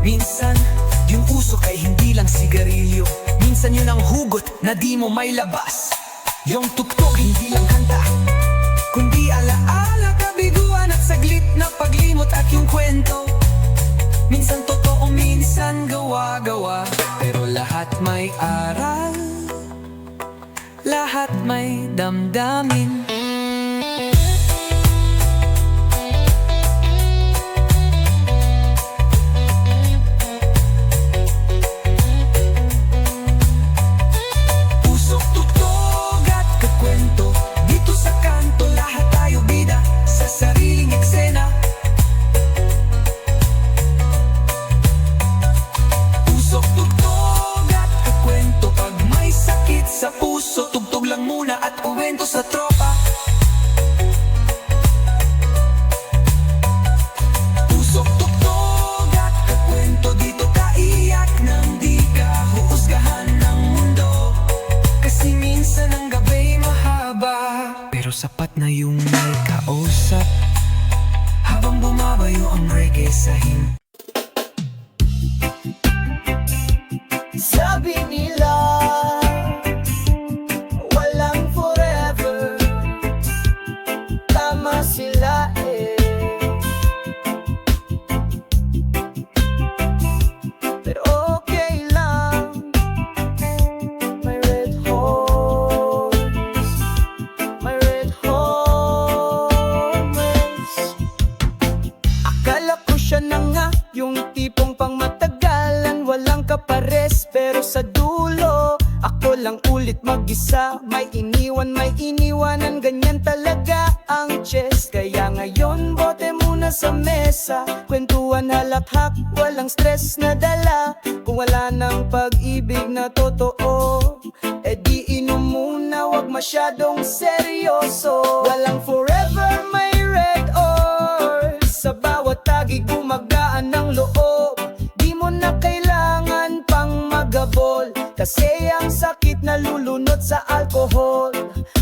Minsan, yung usok ay hindi lang sigarilyo, minsan yun ang hugot na di mo may labas. Yung tugtog hindi lang kanta, kundi alaala, kabiguan at saglit na paglimot. At yung kwento, minsan totoo, minsan gawa-gawa, pero lahat may aral, lahat may damdamin. Sa puso, tugtog lang muna at uwento sa tropa. Usok, tugtog at kwento, dito ka iyak nang di ka huhusgahan ng mundo. Kasi minsan ang gabi mahaba, pero sapat na yung may kausap habang bumabayo ang reggae sa him. Sabi nila sila pero okay lang. My red horse, my red horse. Akala ko siya na nga yung tipong pang matagalan, walang kapares, pero sa dulo ako lang ulit mag-isa. May iniwanan, ganyan talaga ang chess. Kaya ngayon bote muna sa mesa, kwentuhan halakhak, walang stress na dala. Kung wala ng pag-ibig na totoo, di inom muna, wag masyadong seryoso. Walang forever, may red horse, sa bawat tagi gumagaan ng loob. Di mo na kailangan pang magabol, kasi ang sakit nalulunod sa alcohol.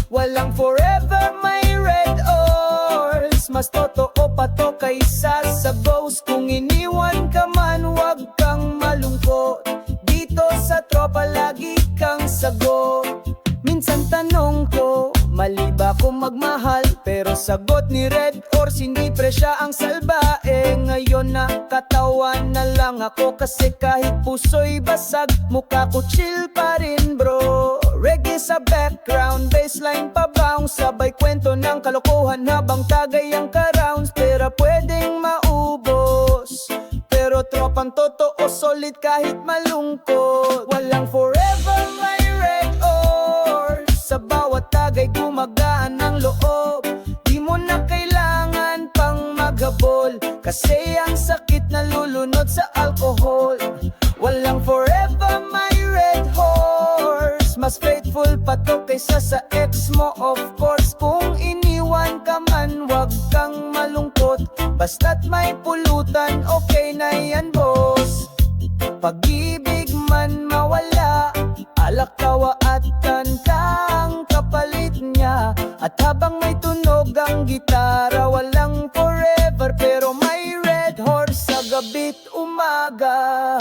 Walang forever, may red horse, mas totoo pa to kaysa sa ghost. Kung iniwan ka man, wag kang malungkot, dito sa tropa lagi kang sagot. Minsan tanong ko, mali ba kung magmahal? Pero sagot ni red horse, hindi presya ang salba. Ngayon nakatawan na lang ako, kasi kahit puso'y basag, mukha ko chill pa rin bro. Reggae sa background, bassline pa bounce, sabay kwento ng kalokohan habang tagay ang ka-rounds. Pera pwedeng maubos, pero tropang totoo, solid kahit malungkot. Walang forever, may red horse, sa bawat tagay Kasi ang sakit na lulunod sa alcohol. Walang forever my red horse. Mas faithful pa to kaysa sa ex mo, of course. Kung iniwan ka man, wag kang malungkot. Basta't may pulutan, okay na yan boss. Pag-ibig man mawala, alak, tawa at kanta ang kapalit niya. At habang may tunog ang gitara, walang forever pero may red horse sa gabi't umaga.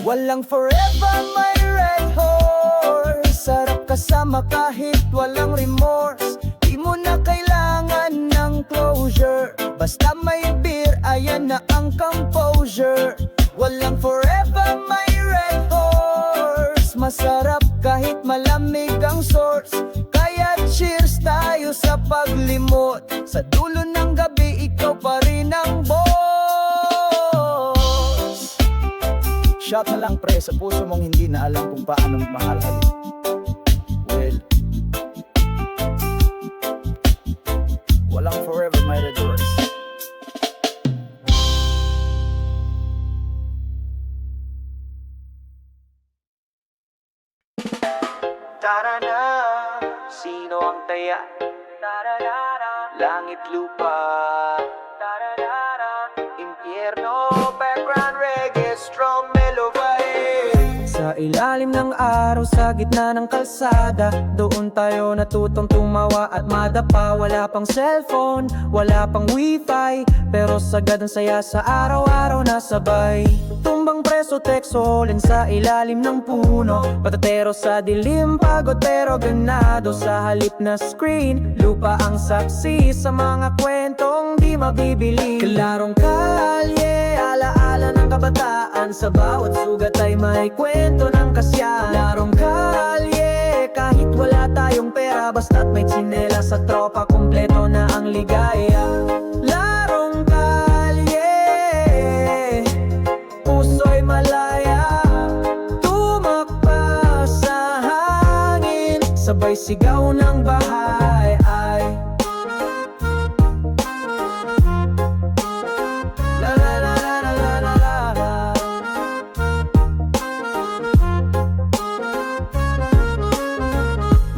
Walang forever may red horse. Sarap kasama kahit walang remorse. Di mo na kailangan ng closure. Basta may beer, ayan na ang composure. Walang forever may red horse. Masarap kahit malamig ang source. Kaya cheers tayo sa paglimot. Sa dulo ng gabi, ikaw pa rin ang boss. Shot na lang pre sa puso mong hindi na alam kung paano mahalhalin. Well, walang forever my red horse. Tara na, sino ang taya? Langit lupa, impyerno, background reggae, strong melody. Sa ilalim ng araw, sa gitna ng kalsada, doon tayo natutong tumawa at madapa. Wala pang cellphone, wala pang wifi, pero sagad ang saya sa araw-araw na sabay. Tumbang preso, teksolin sa ilalim ng puno, patatero sa dilim, pagod pero ganado. Sa halip na screen, lupa ang saksi sa mga kwentong di mabibili. Klarong kalye, alaala ng kabataan, sa bawat sugat ay may kwento ng kasya. Larong kalye, kahit wala tayong pera, basta't may tsinela sa tropa, kumpleto na ang ligaya. Larong kalye, puso'y malaya, tumakpa sa hangin, sabay sigaw ng bahay ay la la la la la la la la.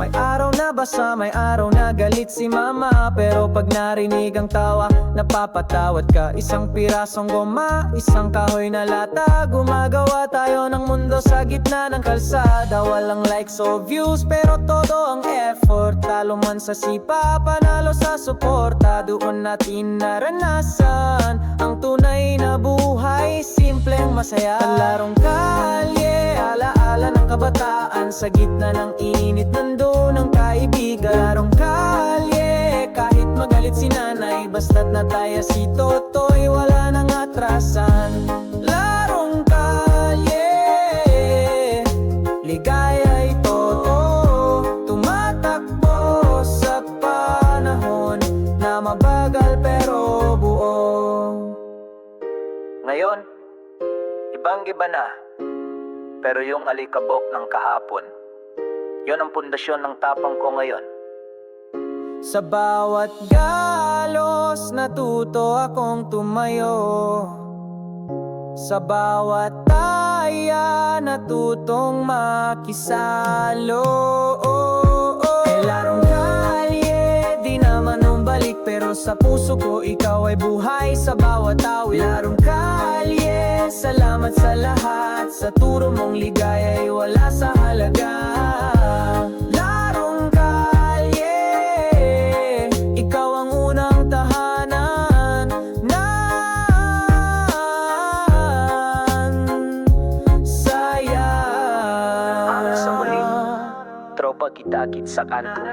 May araw na basa, may araw na galit si mama, pero pag narinig ang tawa, napapatawad ka. Isang pirasong goma, isang kahoy na lata, gumagawa tayo ng mundo sa gitna ng kalsada. Walang likes o views, pero todo ang effort. Talo man sa sipa, panalo sa suporta. Doon natin naranasan ang tunay na buhay, simpleng masaya. Larong kalye, alaala ng kabataan, sa gitna ng init nandun ang kaibigan. Larong kalye, kahit magalit si nanay, basta't nataya si Totoy, wala nang atrasan. Larong kalye, ligaya'y totoo, tumatakbo sa panahon na mabagal pero buo. Ngayon, ibang-iba na, pero yung alikabok ng kahapon, yon ang pundasyon ng tapang ko ngayon. Sa bawat galos, natuto akong tumayo. Sa bawat taya, natutong makisalo. Larong kalye, di naman umbalik, pero sa puso ko ikaw ay buhay sa bawat awit. Larong kalye, salamat sa lahat, sa turo mong ligaya ay wala sa halaga. Larong kalye, ikaw ang unang tahanan ng saya. Sa muling tropa kita-kit sa kanto,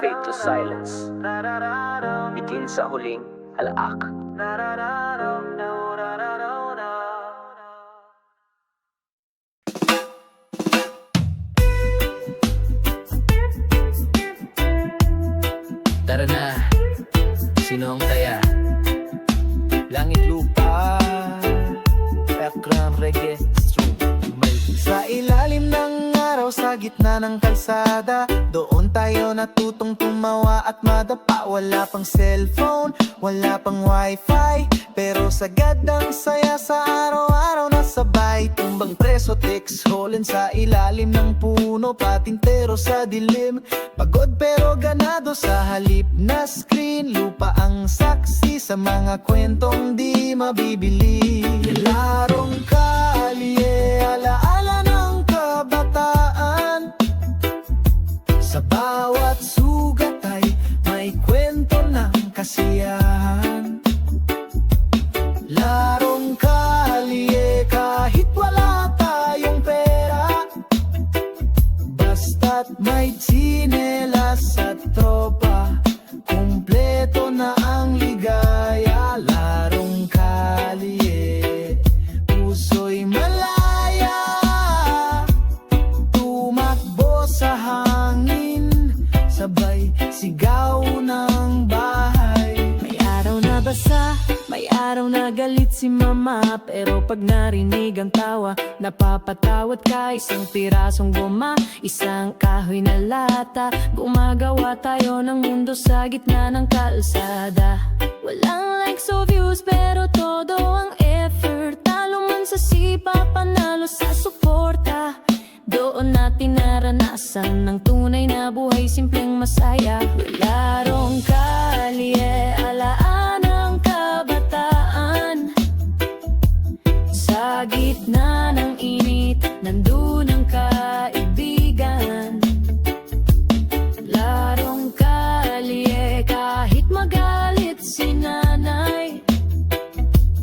fade to silence, bitin sa huling halaak. Tara na, sino ang taya? Langit lupa, background reggae, strong. Sa ilalim ng araw, sa gitna ng kalsada. Doon tayo natutong tumawa at madapa. Wala pang cellphone, wala pang wifi, pero sagad ang saya sa araw-araw na sabay. Tumbang preso, text holen sa ilalim ng puno, patintero sa dilim. Pagod pero ganado sa halip na screen. Lupa ang saksi sa mga kwentong di mabibili. Larong kalye, alaala ng kabataan. Sa bawat sugat ay may kwento ng kasiyahan. Larong kalye kahit wala tayong pera, basta't may tsinelas at tropa, kumpleto na ang ligaya. Larong kalye, puso'y malaya, tumakbo sa hangin, sabay sigaw ng bahay. May araw na basa, may araw na galit si mama, pero pag narinig ang tawa, napapatawad ka. Isang pirasong goma, isang kahoy na lata, gumagawa tayo ng mundo sa gitna ng kalsada. Walang likes o views, pero todo ang effort. Talo man sa sipa, panalo sa suporta. Doon natin naranasan ng tunay na buhay, simpleng masaya. Larong kalye, alaan ng kabataan. Sa gitna ng init, nandun ang kaibigan. Larong kalye, kahit magalit si nanay,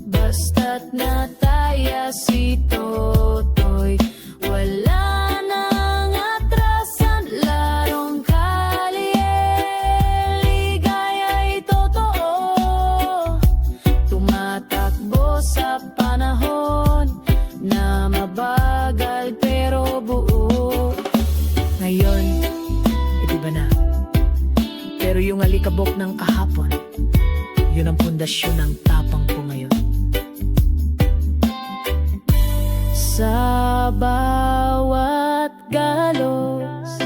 basta't nataya si Totoy, wala nang atrasan. Larong kalye, ligaya'y totoo, tumatakbo sa panahon na mabagal pero buo. Ngayon, di ba na? Pero yung alikabok ng kahapon, yun ang pundasyon ng tapang ko ngayon. Sa bawat galos,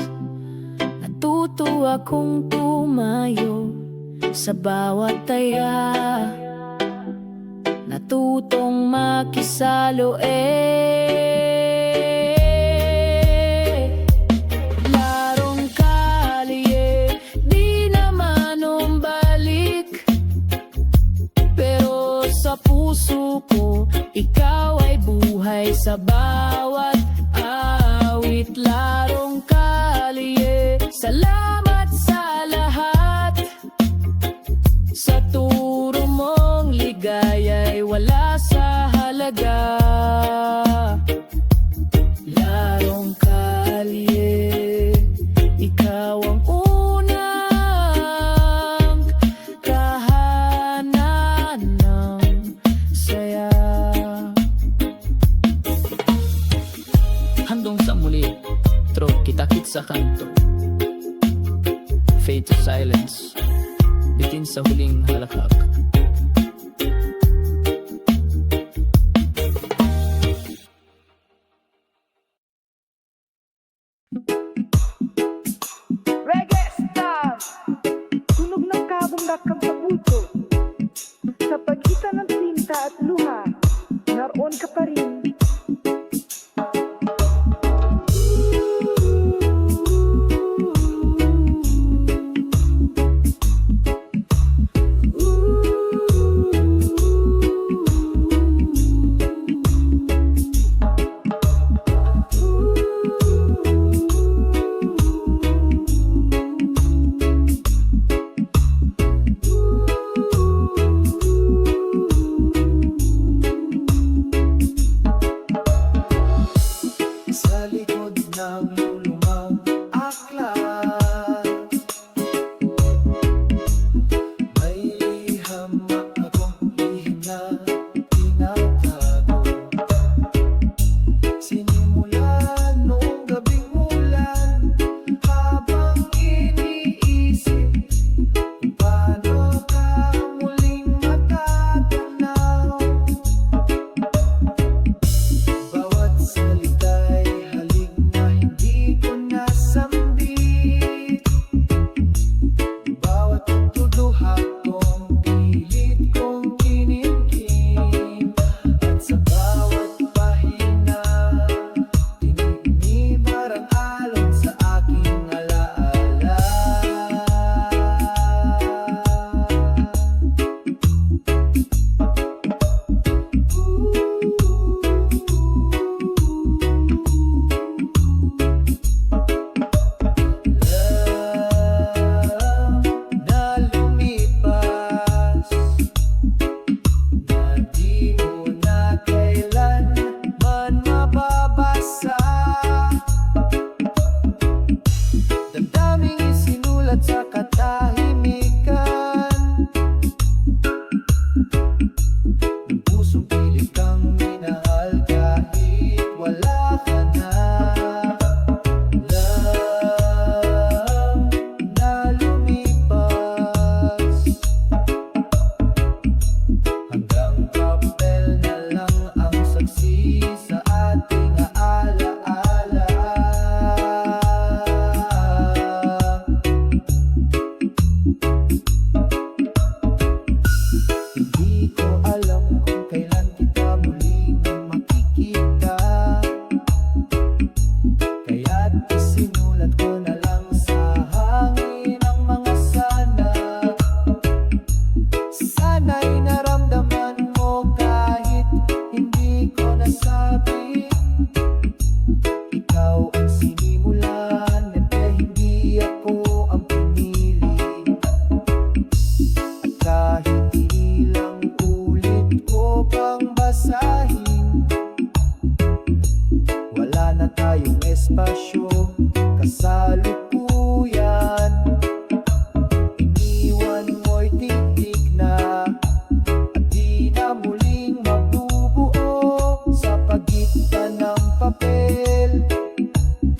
natuto akong tumayo. Sa bawat taya, natutong makisalo. Larong kalye, di naman umbalik, pero sa puso ko, ikaw ay buhay sa bawat awit. Larong kalye, salamat sa lahat. Sa turo mong ligaya'y wala sa halaga. Larong kalye, ikaw ang unang kahanan ng saya. Handong sa muli, tro kitakit sa kanto. Fade to silence, bitin sa huling halakhak. Reggae star, tunog ng kabong-dakang sa puso. Sa pagitan ng tinta at luha, naroon ka pa rin. doon sa katahimikan ng pusong pilit kang minahal kahit wala ka na lang na lumipas. Hanggang papel na lang ang saksi sa ating alaala. Hindi ko alam kung kailan kita muling makikita, kaya't isinulat ko na lang sa hangin ang mga sana. Sana'y naramdaman mo kahit hindi ko nasabi. Ikaw ang sinimulan at hindi ako ang pinili. At kahit ilang ulit ko pang basahin, wala na tayong espasyo kasalukuyan. Iniwan mo'y titik na at di na muling mabubuo sa pagitan ng papel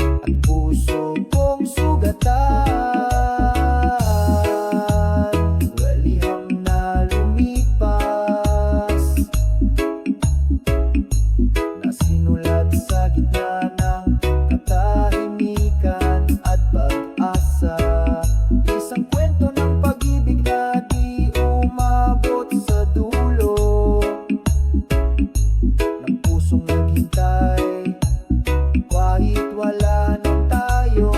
at puso kong sugatan. Waliham na lumipas, na sinulat sa gitna ng katahimikan at pag-asa. Isang kwento ng pag-ibig na di umabot sa dulo, ng pusong naghintay kahit wala nang tayo.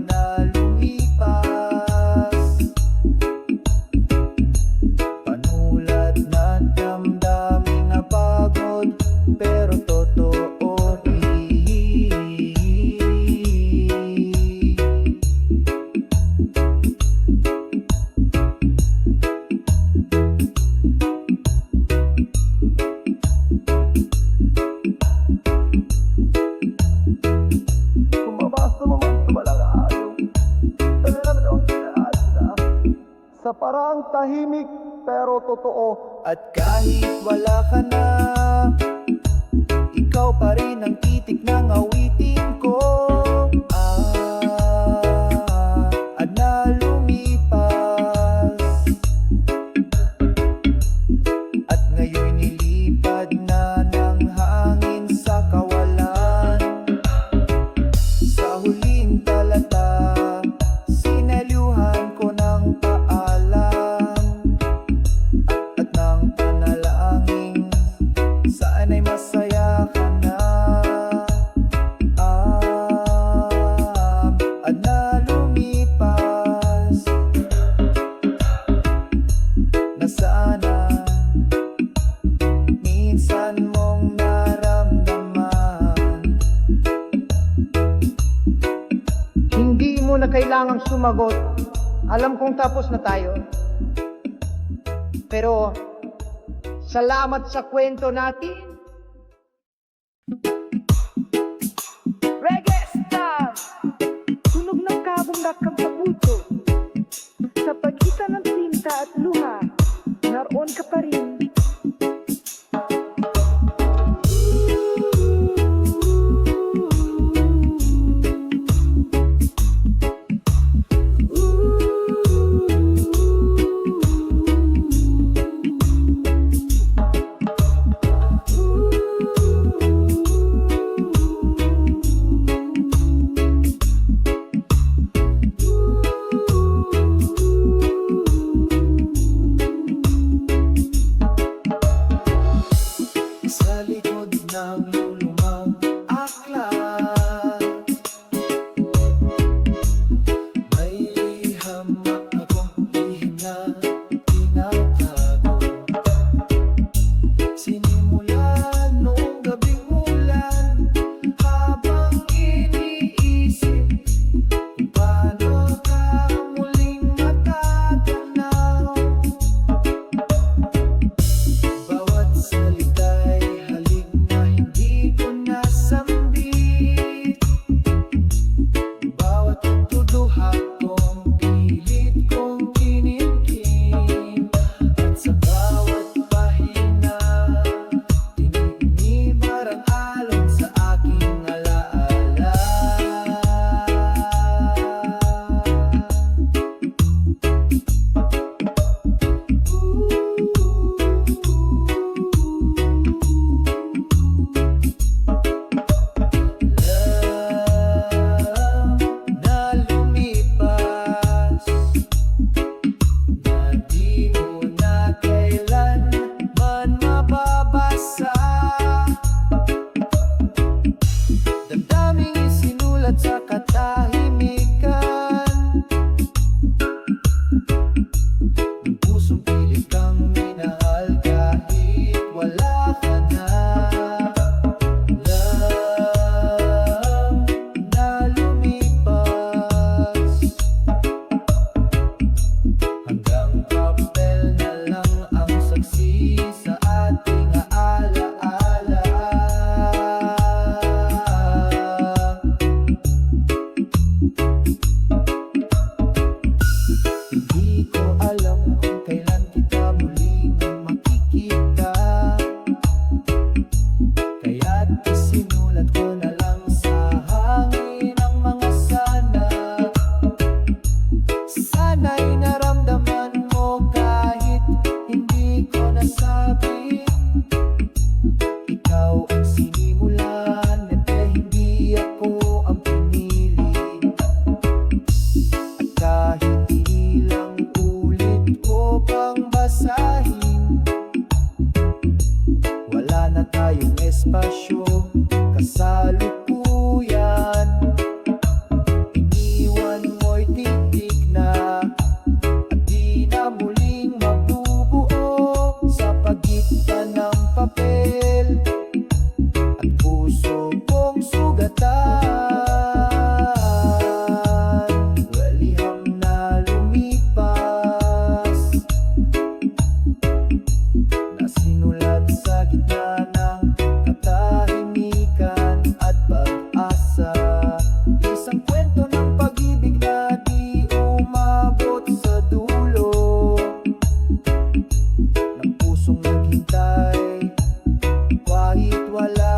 Na lumipas, panulat na damdamin na pagod pero totoo rin. Kumabasa mo man sa malalayo, talaga daw sila sa parang tahimik pero totoo. At kahit wala ka na, ikaw pa rin ang titik ng awitin ko. At na lumipas, at ngayon nilipad na ng hangin sa kawalan. Sa huling talata, sinaluhan ko ng paalam at ng panalangin, sana'y masaya ka na. At na lumipas, na sana minsan mong naramdaman. Hindi mo na kailangang sumagot. Alam kong tapos na tayo. Pero, salamat sa kwento natin. Reggae Star! Tunog ng kabong-dakang sa puso. Sa pagitan ng tinta at luha, naroon ka pa rin. Sulat sa katahe